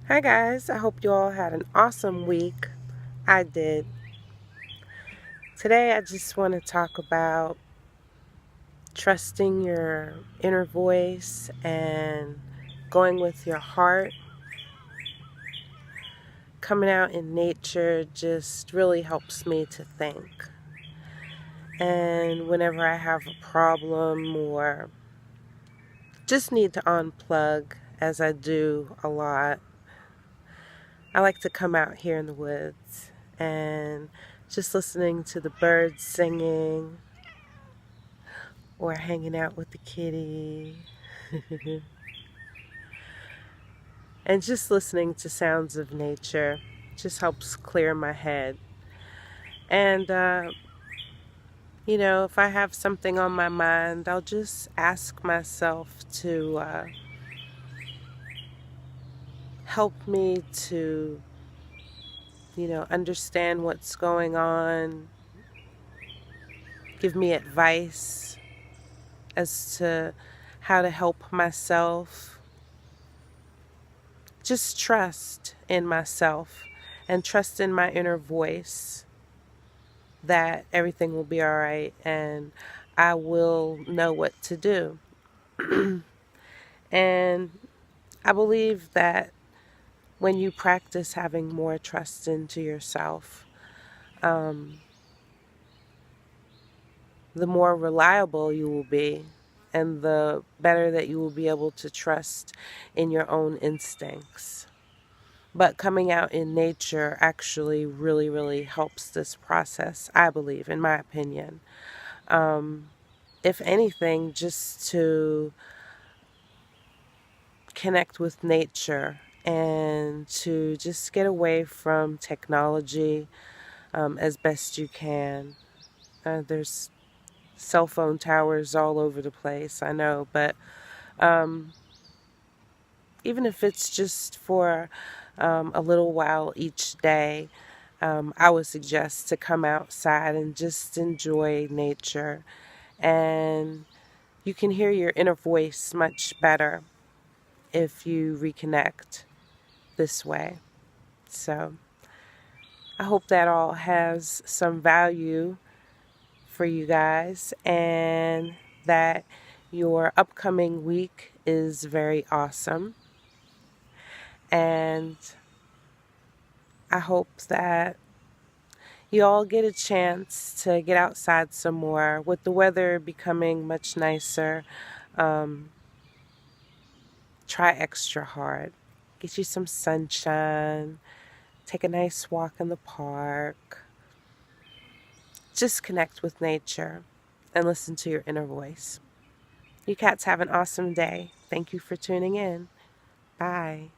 Hi guys, I hope you all had an awesome week. I did. Today I just want to talk about trusting your inner voice and going with your heart. Coming out in nature just really helps me to think. And whenever I have a problem or just need to unplug, as I do a lot, I like to come out here in the woods and just listening to the birds singing or hanging out with the kitty and just listening to sounds of nature just helps clear my head. And, if I have something on my mind, I'll just ask myself to help me to, understand what's going on, give me advice as to how to help myself. Just trust in myself and trust in my inner voice that everything will be all right and I will know what to do. And I believe that when you practice having more trust into yourself, um, the more reliable you will be and the better that you will be able to trust in your own instincts. But coming out in nature actually really, really helps this process, I believe, in my opinion. If anything, just to connect with nature and to just get away from technology as best you can. There's cell phone towers all over the place, I know, but um, even if it's just for a little while each day, I would suggest to come outside and just enjoy nature. And you can hear your inner voice much better if you reconnect this way. So I hope that all has some value for you guys and that your upcoming week is very awesome. And I hope that you all get a chance to get outside some more. With the weather becoming much nicer, try extra hard. Get you some sunshine, take a nice walk in the park. Just connect with nature and listen to your inner voice. You cats have an awesome day. Thank you for tuning in. Bye.